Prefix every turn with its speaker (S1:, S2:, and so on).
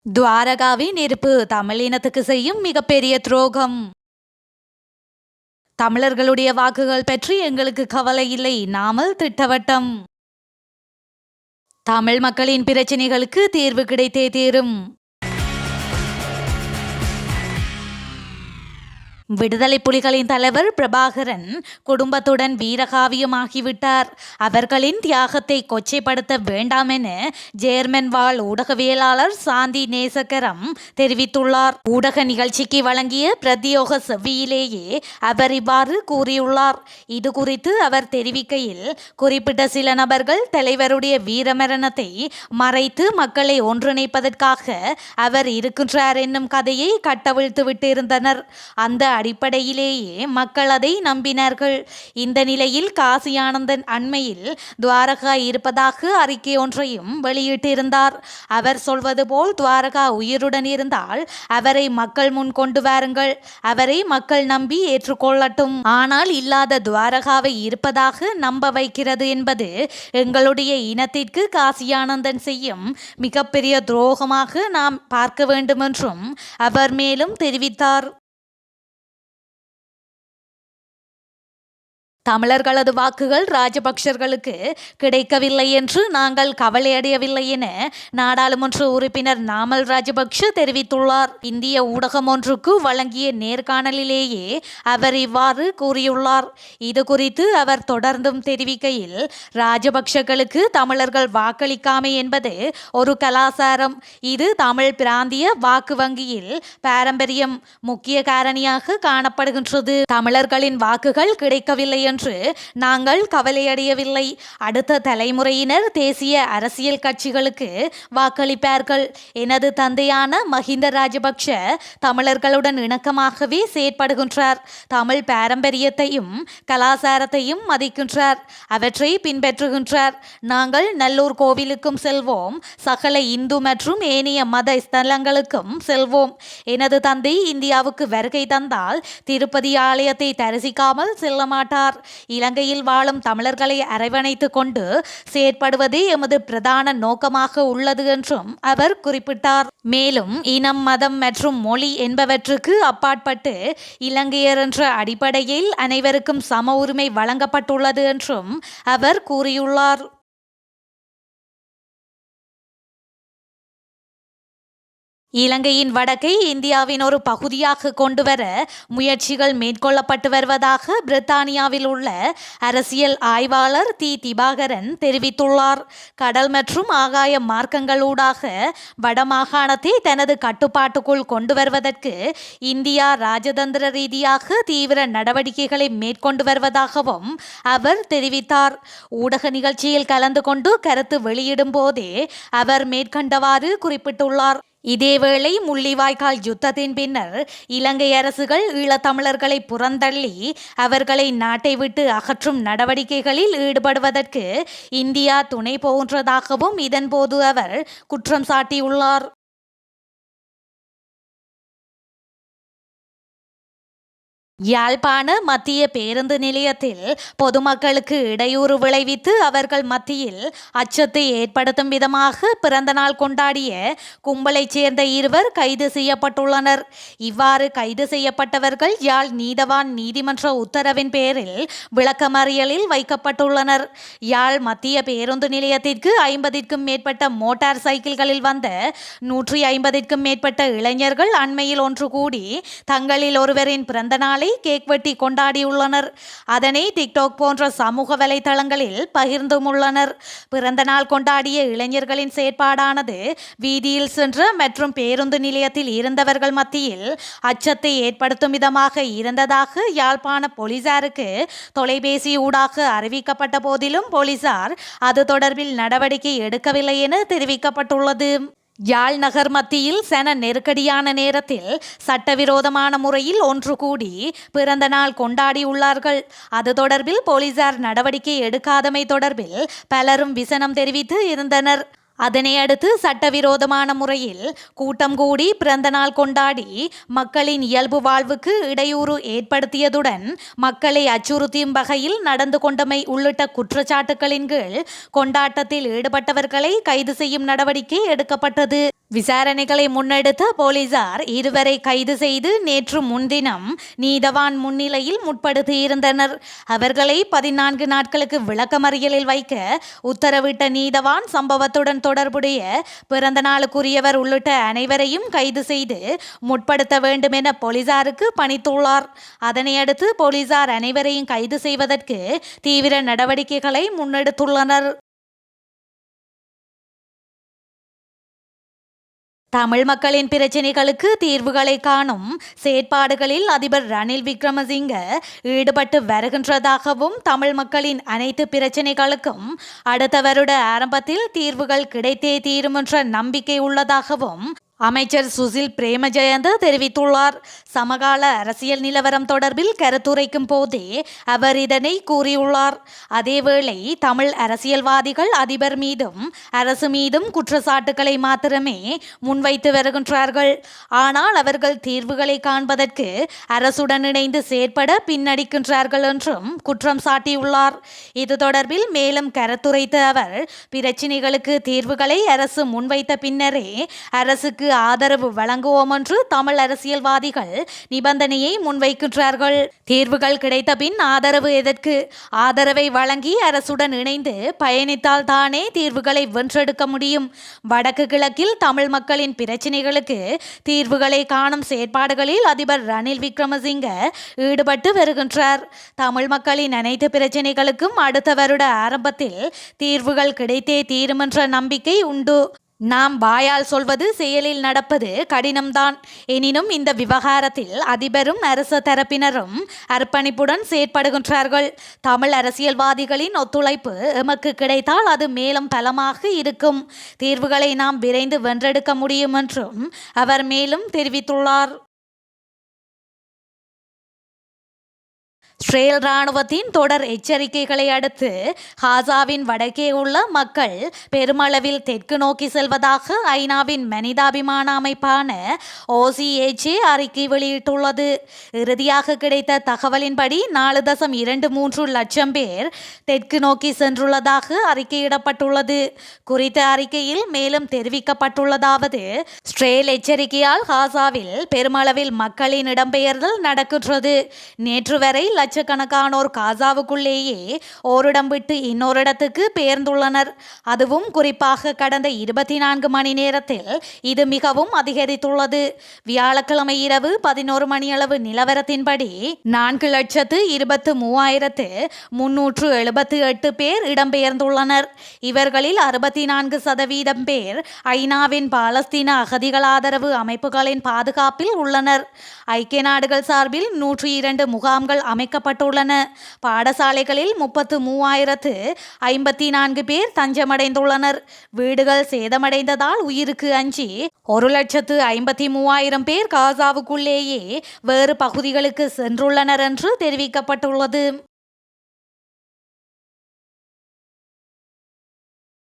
S1: துவாரகாவின் இருப்பு தமிழினத்துக்கு செய்யும் மிகப்பெரிய துரோகம். தமிழர்களுடைய வாக்குகள் பற்றி எங்களுக்கு கவலை இல்லை, நாமல் திட்டவட்டம். தமிழ் மக்களின் பிரச்சனைகளுக்கு தீர்வு கிடைத்தே தீரும். விடுதலை புலிகளின் தலைவர் பிரபாகரன் குடும்பத்துடன் வீரகாவியமாகிவிட்டார். அவர்களின் தியாகத்தை கொச்சைப்படுத்த வேண்டாம் என ஜேர்மன் வாழ் ஊடகவியலாளர் சாந்தி நேசகரம் தெரிவித்துள்ளார். ஊடக நிகழ்ச்சிக்கு வழங்கிய பிரத்யோக செவ்வியிலேயே அவர் இவ்வாறு கூறியுள்ளார். இது குறித்து அவர் தெரிவிக்கையில், குறிப்பிட்ட சில நபர்கள் தலைவருடைய வீரமரணத்தை மறைத்து மக்களை ஒன்றிணைப்பதற்காக அவர் இருக்கின்றார் என்னும் கதையை கட்டவிழ்த்து விட்டிருந்தனர். அந்த அடிப்படையிலேயே மக்கள் அதை நம்பினார்கள். இந்த நிலையில் காசி ஆனந்தன் அண்மையில் துவாரகா இருப்பதாக அறிக்கை ஒன்றையும் வெளியிட்டிருந்தார். அவர் சொல்வது போல் துவாரகா உயிருடன் இருந்தால் அவரை மக்கள் முன் கொண்டு வாருங்கள், அவரை மக்கள் நம்பி ஏற்றுக்கொள்ளட்டும். ஆனால் இல்லாத துவாரகாவை இருப்பதாக நம்ப வைக்கிறது என்பது எங்களுடைய இனத்திற்கு காசி ஆனந்தன் செய்யும் மிகப்பெரிய துரோகமாக நாம் பார்க்க வேண்டும் என்றும் அவர் மேலும் தெரிவித்தார். தமிழர்களது வாக்குகள் ராஜபக்சர்களுக்கு கிடைக்கவில்லை என்று நாங்கள் கவலையடையவில்லை என நாடாளுமன்ற உறுப்பினர் நாமல் ராஜபக்ஷ தெரிவித்துள்ளார். இந்திய ஊடகம் ஒன்றுக்கு வழங்கிய நேர்காணலிலேயே அவர் இவ்வாறு கூறியுள்ளார். இது குறித்து அவர் தொடர்ந்தும் தெரிவிக்கையில், ராஜபக்ஷர்களுக்கு தமிழர்கள் வாக்களிக்காமை என்பது ஒரு கலாசாரம். இது தமிழ் பிராந்திய வாக்கு வங்கியில் பாரம்பரியம் முக்கிய காரணியாக காணப்படுகின்றது. தமிழர்களின் வாக்குகள் கிடைக்கவில்லை என்று நாங்கள் கவலையடையவில்லை. அடுத்த தலைமுறையினர் தேசிய அரசியல் கட்சிகளுக்கு வாக்களிப்பார்கள். எனது தந்தையான மஹிந்த ராஜபக்ஷ தமிழர்களுடன் இணக்கமாகவே செயற்படுகின்றார். தமிழ் பாரம்பரியத்தையும் கலாசாரத்தையும் மதிக்கின்றார், அவற்றை பின்பற்றுகின்றார். நாங்கள் நல்லூர் கோவிலுக்கும் செல்வோம், சகல இந்து மற்றும் ஏனைய மத ஸ்தலங்களுக்கும் செல்வோம். எனது தந்தை இந்தியாவுக்கு வருகை தந்தால் திருப்பதி ஆலயத்தை தரிசிக்காமல் செல்ல மாட்டார். இலங்கையில் வாழும் தமிழர்களை அரவணைத்துக் கொண்டு செயற்படுவதே எமது பிரதான நோக்கமாக உள்ளது என்றும் அவர் குறிப்பிட்டார். மேலும் இனம், மதம் மற்றும் மொழி என்பவற்றுக்கு அப்பாற்பட்டு இலங்கையர் என்ற அடிப்படையில் அனைவருக்கும் சம உரிமை வழங்கப்பட்டுள்ளது என்றும் அவர் கூறியுள்ளார். இலங்கையின் வடக்கை இந்தியாவின் ஒரு பகுதியாக கொண்டுவர முயற்சிகள் மேற்கொள்ளப்பட்டு வருவதாக பிரித்தானியாவில் உள்ள அரசியல் ஆய்வாளர் திபாகரன் தெரிவித்துள்ளார். கடல் மற்றும் ஆகாய மார்க்கங்களூடாக வடமாகாணத்தை தனது கட்டுப்பாட்டுக்குள் கொண்டு வருவதற்கு இந்தியா ராஜதந்திர ரீதியாக தீவிர நடவடிக்கைகளை மேற்கொண்டு வருவதாகவும் அவர் தெரிவித்தார். ஊடக நிகழ்ச்சியில் கலந்து கொண்டு கருத்து வெளியிடும் போதே அவர் மேற்கண்டவாறு குறிப்பிட்டுள்ளார். இதேவேளை முள்ளிவாய்க்கால் யுத்தத்தின் பின்னர் இலங்கை அரசுகள் ஈழத்தமிழர்களை புறந்தள்ளி அவர்களை நாட்டை விட்டு அகற்றும் நடவடிக்கைகளில் ஈடுபடுவதற்கு இந்தியா துணை போன்றதாகவும் இதன்போது அவர் குற்றம் சாட்டியுள்ளார். யாழ்ப்பாண மத்திய பேருந்து நிலையத்தில் பொதுமக்களுக்கு இடையூறு விளைவித்து அவர்கள் மத்தியில் அச்சத்தை ஏற்படுத்தும் விதமாக பிறந்தநாள் கொண்டாடிய கும்பலைச் சேர்ந்த இருவர் கைது செய்யப்பட்டுள்ளனர். இவ்வாறு கைது செய்யப்பட்டவர்கள் யாழ் நீதவான் நீதிமன்ற உத்தரவின் பேரில் விளக்கமறியலில் வைக்கப்பட்டுள்ளனர். யாழ் மத்திய பேருந்து நிலையத்திற்கு 50க்கும் மேற்பட்ட மோட்டார் சைக்கிள்களில் வந்த 150க்கும் மேற்பட்ட இளைஞர்கள் அண்மையில் ஒன்று கூடி தங்களில் ஒருவரின் பிறந்தநாளை கேக் வெட்டி கொண்டாடியுள்ளனர். அதனை டிக்டாக் போன்ற சமூக வலைதளங்களில் பகிர்ந்தும் உள்ளனர். பிறந்த நாள் கொண்டாடிய இளைஞர்களின் செயற்பாடானது வீதியில் சென்ற மற்றும் பேருந்து நிலையத்தில் இருந்தவர்கள் மத்தியில் அச்சத்தை ஏற்படுத்தும் விதமாக இருந்ததாக யாழ்ப்பாண போலீசாருக்கு தொலைபேசி ஊடாக அறிவிக்கப்பட்ட போதிலும் போலீசார் அது தொடர்பில் நடவடிக்கை எடுக்கவில்லை என தெரிவிக்கப்பட்டுள்ளது. யாழ் நகர் மத்தியில் சன நெருக்கடியான நேரத்தில் சட்டவிரோதமான முறையில் ஒன்று கூடி பிறந்த நாள் கொண்டாடியுள்ளார்கள். அது தொடர்பில் போலீசார் நடவடிக்கை எடுக்காதமை தொடர்பில் பலரும் விசனம் தெரிவித்து இருந்தனர். அதனை அடுத்து சட்டவிரோதமான முறையில் கூட்டம் கூடி பிறந்த நாள் கொண்டாடி மக்களின் இயல்பு வாழ்வுக்கு இடையூறு ஏற்படுத்தியதுடன் மக்களை அச்சுறுத்தியும் வகையில் நடந்து கொண்டமை உள்ளிட்ட குற்றச்சாட்டுகளின் கீழ் கொண்டாட்டத்தில் ஈடுபட்டவர்களை கைது செய்யும் நடவடிக்கை எடுக்கப்பட்டது. விசாரணைகளை முன்னெடுத்த போலீசார் இருவரை கைது செய்து நேற்று முன்தினம் நீதவான் முன்னிலையில் முற்படுத்தியிருந்தனர். அவர்களை 14 நாட்களுக்கு விளக்கமறியலில் வைக்க உத்தரவிட்ட நீதவான் சம்பவத்துடன் தொடர்புடைய பிறந்த நாளுக்குரியவர் உள்ளிட்ட அனைவரையும் கைது செய்து முற்படுத்த வேண்டும் என போலீசாருக்கு பணித்துள்ளார். அதனையடுத்து போலீசார் அனைவரையும் கைது செய்வதற்கு தீவிர நடவடிக்கைகளை முன்னெடுத்துள்ளனர். தமிழ் மக்களின் பிரச்சினைகளுக்கு தீர்வுகளை காணும் செயற்பாடுகளில் அதிபர் ரணில் விக்ரமசிங்க ஈடுபட்டு வருகின்றதாகவும் தமிழ் மக்களின் அனைத்து பிரச்சினைகளுக்கும் அடுத்த வருட ஆரம்பத்தில் தீர்வுகள் கிடைத்தே தீரும் என்ற நம்பிக்கை உள்ளதாகவும் அமைச்சர் சுசில் பிரேமஜயந்த தெரிவித்துள்ளார். சமகால அரசியல் நிலவரம் தொடர்பில் கருத்துரைக்கும் போதே அவர் இதனை கூறியுள்ளார். அதேவேளை தமிழ் அரசியல்வாதிகள் அதிபர் மீதும் அரசு மீதும் குற்றச்சாட்டுகளை மாத்திரமே முன்வைத்து வருகின்றார்கள். ஆனால் அவர்கள் தீர்வுகளை காண்பதற்கு அரசுடன் இணைந்து செயற்பட பின்னடிக்கின்றார்கள் என்றும் குற்றம் சாட்டியுள்ளார். இது தொடர்பில் மேலும் கருத்துரைத்த அவர் பிரச்சினைகளுக்கு தீர்வுகளை அரசு முன்வைத்த பின்னரே அரசுக்கு ஆதரவு வழங்குவோம் என்று தமிழ் அரசியல்வாதிகள் நிபந்தனையை முன்வைக்கின்றார்கள். தீர்வுகள் கிடைத்த பின் ஆதரவு எதற்கு? ஆதரவை வழங்கி அரசுடன் இணைந்து பயணித்தால் தானே தீர்வுகளை வென்றெடுக்க முடியும். வடக்கு கிழக்கில் தமிழ் மக்களின் பிரச்சினைகளுக்கு தீர்வுகளை காணும் செயற்பாடுகளில் அதிபர் ரணில் விக்ரமசிங்க ஈடுபட்டு வருகின்றார். தமிழ் மக்களின் அனைத்து பிரச்சினைகளுக்கும் அடுத்த வருட ஆரம்பத்தில் தீர்வுகள் கிடைத்தே தீரும் என்ற நம்பிக்கை உண்டு. நாம் வாயால் சொல்வது செயலில் நடப்பது கடினம்தான். எனினும் இந்த விவகாரத்தில் அதிபரும் அரச தரப்பினரும் அர்ப்பணிப்புடன் செயற்படுகின்றார்கள். தமிழ் அரசியல்வாதிகளின் ஒத்துழைப்பு எமக்கு கிடைத்தால் அது மேலும் பலமாக இருக்கும். தீர்வுகளை நாம் விரைந்து வென்றெடுக்க முடியும் என்றும் அவர் மேலும் தெரிவித்துள்ளார். இஸ்ரேல் இராணுவத்தின் தொடர் எச்சரிக்கைகளை அடுத்து காசாவின் வடக்கே உள்ள மக்கள் பெருமளவில் தெற்கு நோக்கி செல்வதாக ஐநாவின் மனிதாபிமான அமைப்பான OCHA அறிக்கை வெளியிட்டுள்ளது. இறுதியாக கிடைத்த தகவலின்படி 4.23 லட்சம் பேர் தெற்கு நோக்கி சென்றுள்ளதாக அறிக்கையிடப்பட்டுள்ளது. குறித்த அறிக்கையில் மேலும் தெரிவிக்கப்பட்டுள்ளதாவது: இஸ்ரேல் எச்சரிக்கையால் காசாவில் பெருமளவில் மக்களின் இடம்பெயர்தல் நடக்கின்றது. நேற்று வரை லட்சக்கணக்கானோர் காசாவுக்குள்ளேயே ஓரிடம் விட்டு இன்னொரு இடத்துக்கு பெயர்ந்துள்ளனர். அதுவும் குறிப்பாக கடந்த 24 மணி நேரத்தில் இது மிகவும் அதிகரித்துள்ளது. வியாழக்கிழமை இரவு 11 மணியளவு நிலவரத்தின்படி 4,23,378 பேர் இடம்பெயர்ந்துள்ளனர். இவர்களில் 64% பேர் ஐநாவின் பாலஸ்தீன அகதிகள் ஆதரவு அமைப்புகளின் பாதுகாப்பில் உள்ளனர். ஐக்கிய நாடுகள் சார்பில் 102 முகாம்கள் அமைக்கப்பட்டுள்ளன. பாடசாலைகளில் 33,054 பேர் தஞ்சமடைந்துள்ளனர். வீடுகள் சேதமடைந்ததால் உயிருக்கு அஞ்சி 1,53,000 பேர் காசாவுக்குள்ளேயே வேறு பகுதிகளுக்கு சென்றுள்ளனர் என்று தெரிவிக்கப்பட்டுள்ளது.